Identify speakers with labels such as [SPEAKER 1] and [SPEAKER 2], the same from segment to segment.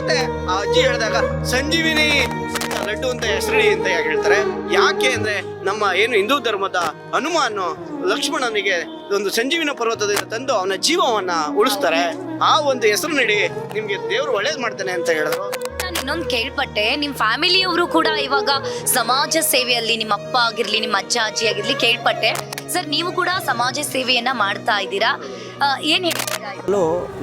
[SPEAKER 1] ಮತ್ತೆ ಆ ಅಜ್ಜಿ ಹೇಳಿದಾಗ ಸಂಜೀವಿನಿ ಲಡ್ಡು ಅಂತ ಹೆಸರಿ ಅಂತ ಹೇಳ್ತಾರೆ. ಯಾಕೆ ಅಂದ್ರೆ ನಮ್ಮ ಏನು ಹಿಂದೂ ಧರ್ಮದ ಹನುಮಾನ್ ಲಕ್ಷ್ಮಣನಿಗೆ ಒಂದು ಸಂಜೀವಿನ ಪರ್ವತದಿಂದ ತಂದು ಅವನ ಜೀವವನ್ನ ಉಳಿಸ್ತಾರೆ. ಆ ಒಂದು ಹೆಸರು ನೀಡಿ ನಿಮ್ಗೆ ದೇವ್ರು ಒಳ್ಳೇದ್ ಮಾಡ್ತಾನೆ ಅಂತ ಹೇಳಿದ್ರು.
[SPEAKER 2] ನಾನು ಇನ್ನೊಂದು ಕೇಳ್ಪಟ್ಟೆ, ನಿಮ್ಮ ಫ್ಯಾಮಿಲಿಯವರು ಕೂಡ ಇವಾಗ ಸಮಾಜ ಸೇವೆಯಲ್ಲಿ, ನಿಮ್ಮ ಅಪ್ಪ ಆಗಿರ್ಲಿ, ನಿಮ್ಮ ಅಜ್ಜ ಅಜ್ಜಿ ಆಗಿರ್ಲಿ ಕೇಳ್ಪಟ್ಟೆ. ಸರ್, ನೀವು ಕೂಡ ಸಮಾಜ ಸೇವೆಯನ್ನ ಮಾಡ್ತಾ ಇದ್ದೀರಾ, ಏನ್ ಹೇಳ್ತೀರಾ?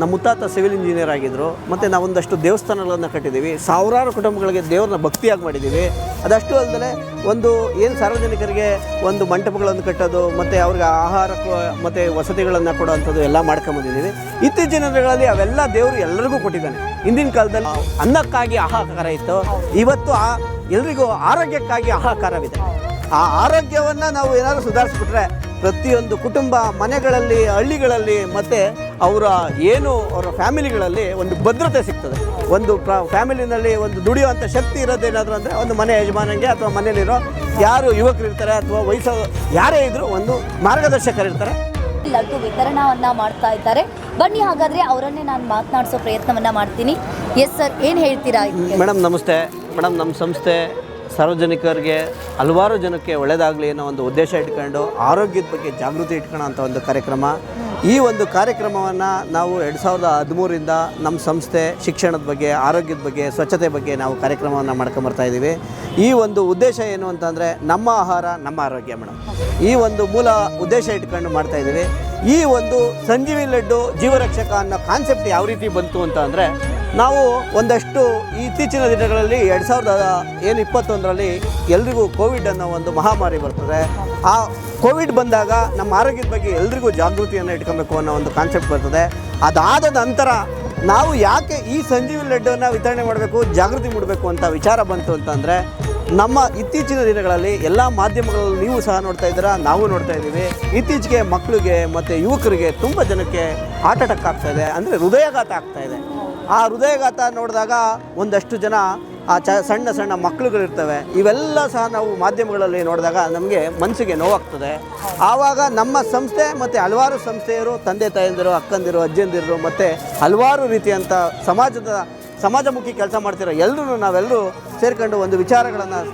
[SPEAKER 3] ನಮ್ಮ ಮುತ್ತಾತ ಸಿವಿಲ್ ಇಂಜಿನಿಯರ್ ಆಗಿದ್ದರು. ಮತ್ತು ನಾವೊಂದಷ್ಟು ದೇವಸ್ಥಾನಗಳನ್ನು ಕಟ್ಟಿದ್ದೀವಿ. ಸಾವಿರಾರು ಕುಟುಂಬಗಳಿಗೆ ದೇವ್ರನ್ನ ಭಕ್ತಿಯಾಗಿ ಮಾಡಿದ್ದೀವಿ. ಅದಷ್ಟು ಅಲ್ಲದೆ ಒಂದು ಏನು ಸಾರ್ವಜನಿಕರಿಗೆ ಒಂದು ಮಂಟಪಗಳನ್ನು ಕಟ್ಟೋದು ಮತ್ತು ಅವ್ರಿಗೆ ಆಹಾರಕ್ಕೂ ಮತ್ತು ವಸತಿಗಳನ್ನು ಕೊಡೋವಂಥದ್ದು ಎಲ್ಲ ಮಾಡ್ಕೊಂಬಂದಿದ್ದೀವಿ. ಇತ್ತೀಚಿನ ದಿನಗಳಲ್ಲಿ ಅವೆಲ್ಲ ದೇವರು ಎಲ್ಲರಿಗೂ ಕೊಟ್ಟಿದ್ದಾನೆ. ಹಿಂದಿನ ಕಾಲದಲ್ಲಿ ಅನ್ನಕ್ಕಾಗಿ ಹಾಹಾಕಾರ ಇತ್ತು, ಇವತ್ತು ಎಲ್ರಿಗೂ ಆರೋಗ್ಯಕ್ಕಾಗಿ ಹಾಹಾಕಾರವಿದೆ. ಆ ಆರೋಗ್ಯವನ್ನು ನಾವು ಏನಾದರೂ ಸುಧಾರಿಸ್ಬಿಟ್ರೆ ಪ್ರತಿಯೊಂದು ಕುಟುಂಬ ಮನೆಗಳಲ್ಲಿ, ಹಳ್ಳಿಗಳಲ್ಲಿ ಮತ್ತು ಅವರ ಫ್ಯಾಮಿಲಿಗಳಲ್ಲಿ ಒಂದು ಭದ್ರತೆ ಸಿಗ್ತದೆ. ಒಂದು ಫ್ಯಾಮಿಲಿನಲ್ಲಿ ಒಂದು ದುಡಿಯುವಂಥ ಶಕ್ತಿ ಇರೋದೇನಾದರೂ ಅಂದರೆ ಒಂದು ಮನೆ ಯಜಮಾನಂಗೆ ಅಥವಾ ಮನೇಲಿರೋ ಯಾರು ಯುವಕರು ಇರ್ತಾರೆ ಅಥವಾ ವಯಸ್ಸು ಯಾರೇ ಇದ್ದರೂ ಒಂದು ಮಾರ್ಗದರ್ಶಕರಿರ್ತಾರೆ.
[SPEAKER 2] ಲಡ್ಡು ವಿತರಣವನ್ನ ಮಾಡ್ತಾ ಇದ್ದಾರೆ. ಬನ್ನಿ, ಹಾಗಾದ್ರೆ ಅವರನ್ನೇ ನಾನು ಮಾತನಾಡಿಸೋ ಪ್ರಯತ್ನವನ್ನ ಮಾಡ್ತೀನಿ. ಎಸ್ ಸರ್, ಏನು ಹೇಳ್ತೀರಾ?
[SPEAKER 3] ಮೇಡಮ್ ನಮಸ್ತೆ. ಮೇಡಮ್, ನಮ್ಮ ಸಂಸ್ಥೆ ಸಾರ್ವಜನಿಕರಿಗೆ ಹಲವಾರು ಜನಕ್ಕೆ ಒಳ್ಳೆಯದಾಗಲಿ ಅನ್ನೋ ಒಂದು ಉದ್ದೇಶ ಇಟ್ಕೊಂಡು ಆರೋಗ್ಯದ ಬಗ್ಗೆ ಜಾಗೃತಿ ಇಟ್ಕೊಳ್ಳೋ ಅಂಥ ಒಂದು ಕಾರ್ಯಕ್ರಮ. ಈ ಒಂದು ಕಾರ್ಯಕ್ರಮವನ್ನು ನಾವು 2013ರಿಂದ ನಮ್ಮ ಸಂಸ್ಥೆ ಶಿಕ್ಷಣದ ಬಗ್ಗೆ, ಆರೋಗ್ಯದ ಬಗ್ಗೆ, ಸ್ವಚ್ಛತೆ ಬಗ್ಗೆ ನಾವು ಕಾರ್ಯಕ್ರಮವನ್ನು ಮಾಡ್ಕೊಂಬರ್ತಾ ಇದ್ದೀವಿ. ಈ ಒಂದು ಉದ್ದೇಶ ಏನು ಅಂತಂದರೆ ನಮ್ಮ ಆಹಾರ ನಮ್ಮ ಆರೋಗ್ಯ ಮೇಡಮ್. ಈ ಒಂದು ಮೂಲ ಉದ್ದೇಶ ಇಟ್ಕೊಂಡು ಮಾಡ್ತಾ ಇದ್ದೀವಿ. ಈ ಒಂದು ಸಂಜೀವಿ ಲಡ್ಡು ಜೀವರಕ್ಷಕ ಅನ್ನೋ ಕಾನ್ಸೆಪ್ಟ್ ಯಾವ ರೀತಿ ಬಂತು ಅಂತ ಅಂದರೆ, ನಾವು ಒಂದಷ್ಟು ಇತ್ತೀಚಿನ ದಿನಗಳಲ್ಲಿ 2021ರಲ್ಲಿ ಎಲ್ರಿಗೂ ಕೋವಿಡ್ ಅನ್ನೋ ಒಂದು ಮಹಾಮಾರಿ ಬರ್ತದೆ. ಆ ಕೋವಿಡ್ ಬಂದಾಗ ನಮ್ಮ ಆರೋಗ್ಯದ ಬಗ್ಗೆ ಎಲ್ರಿಗೂ ಜಾಗೃತಿಯನ್ನು ಇಟ್ಕೊಬೇಕು ಅನ್ನೋ ಒಂದು ಕಾನ್ಸೆಪ್ಟ್ ಬರ್ತದೆ. ಅದಾದ ನಂತರ ನಾವು ಯಾಕೆ ಈ ಸಂಜೀವಿ ಲಡ್ಡನ್ನು ವಿತರಣೆ ಮಾಡಬೇಕು, ಜಾಗೃತಿ ಮಾಡಬೇಕು ಅಂತ ವಿಚಾರ ಬಂತು ಅಂತಂದರೆ, ನಮ್ಮ ಇತ್ತೀಚಿನ ದಿನಗಳಲ್ಲಿ ಎಲ್ಲ ಮಾಧ್ಯಮಗಳಲ್ಲಿ ನೀವು ಸಹ ನೋಡ್ತಾ ಇದ್ದೀರಾ, ನಾವು ನೋಡ್ತಾ ಇದ್ದೀವಿ. ಇತ್ತೀಚೆಗೆ ಮಕ್ಕಳಿಗೆ ಮತ್ತು ಯುವಕರಿಗೆ ತುಂಬ ಜನಕ್ಕೆ ಹಾರ್ಟ್ ಅಟ್ಯಾಕ್ ಆಗ್ತಾಯಿದೆ, ಅಂದರೆ ಹೃದಯಾಘಾತ ಆಗ್ತಾಯಿದೆ. ಆ ಹೃದಯಾಘಾತ ನೋಡಿದಾಗ ಒಂದಷ್ಟು ಜನ ಸಣ್ಣ ಸಣ್ಣ ಮಕ್ಕಳುಗಳಿರ್ತವೆ. ಇವೆಲ್ಲ ಸಹ ನಾವು ಮಾಧ್ಯಮಗಳಲ್ಲಿ ನೋಡಿದಾಗ ನಮಗೆ ಮನಸ್ಸಿಗೆ ನೋವಾಗ್ತದೆ. ಆವಾಗ ನಮ್ಮ ಸಂಸ್ಥೆ ಮತ್ತು ಹಲವಾರು ಸಂಸ್ಥೆಯರು, ತಂದೆ ತಾಯಂದಿರು, ಅಕ್ಕಂದಿರು, ಅಜ್ಜಂದಿರು ಮತ್ತು ಹಲವಾರು ರೀತಿಯಂಥ ಸಮಾಜಮುಖಿ ಕೆಲಸ ಮಾಡ್ತಿರೋ ನಾವೆಲ್ಲರೂ ಸೇರ್ಕೊಂಡು ಒಂದು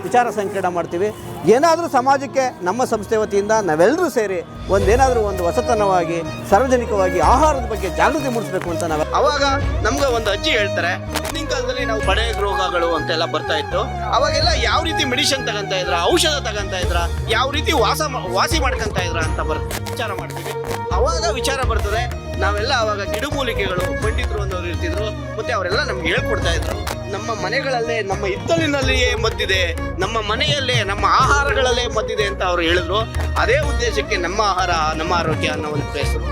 [SPEAKER 3] ವಿಚಾರ ಸಂಕಿರಣ ಮಾಡ್ತೀವಿ. ಏನಾದರೂ ಸಮಾಜಕ್ಕೆ ನಮ್ಮ ಸಂಸ್ಥೆ ವತಿಯಿಂದ ನಾವೆಲ್ಲರೂ ಸೇರಿ ಒಂದೇನಾದರೂ ಒಂದು ಹೊಸತನವಾಗಿ ಸಾರ್ವಜನಿಕವಾಗಿ ಆಹಾರದ ಬಗ್ಗೆ ಜಾಗೃತಿ ಮೂಡಿಸಬೇಕು ಅಂತ ನಾವು.
[SPEAKER 1] ಅವಾಗ ನಮ್ಗೆ ಒಂದು ಅಜ್ಜಿ ಹೇಳ್ತಾರೆ, ಹಿಂದಿನ ಕಾಲದಲ್ಲಿ ನಾವು ಬಡೆ ರೋಗಗಳು ಅಂತೆಲ್ಲ ಬರ್ತಾ ಇತ್ತು. ಅವಾಗೆಲ್ಲ ಯಾವ ರೀತಿ ಮೆಡಿಸಿನ್ ತಗೊಂತ ಇದ್ರ, ಔಷಧ ತಗೊಂತ ಇದ್ರ, ಯಾವ ರೀತಿ ವಾಸಿ ಮಾಡ್ಕೊಂತ ಇದ್ರ ಅಂತ ವಿಚಾರ ಮಾಡ್ತೀವಿ. ಅವಾಗ ವಿಚಾರ ಬರ್ತದೆ. ನಾವೆಲ್ಲ ಅವಾಗ ಗಿಡಮೂಲಿಕೆಗಳು ಪಂಡಿತರು ಅನ್ನೋರು ಇರ್ತಿದ್ರು, ಮತ್ತೆ ಅವರೆಲ್ಲ ನಮ್ಗೆ ಹೇಳ್ಕೊಡ್ತಾ ಇದ್ರು. ನಮ್ಮ ಮನೆಗಳಲ್ಲೇ, ನಮ್ಮ ಹಿತ್ತಲಿನಲ್ಲಿಯೇ ಮದ್ದಿದೆ, ನಮ್ಮ ಮನೆಯಲ್ಲೇ, ನಮ್ಮ ಆಹಾರಗಳಲ್ಲೇ ಮದ್ದಿದೆ ಅಂತ ಅವ್ರು ಹೇಳಿದ್ರು. ಅದೇ ಉದ್ದೇಶಕ್ಕೆ ನಮ್ಮ ಆಹಾರ ನಮ್ಮ ಆರೋಗ್ಯ ಅನ್ನೋ ಒಂದು ಹೆಸರು.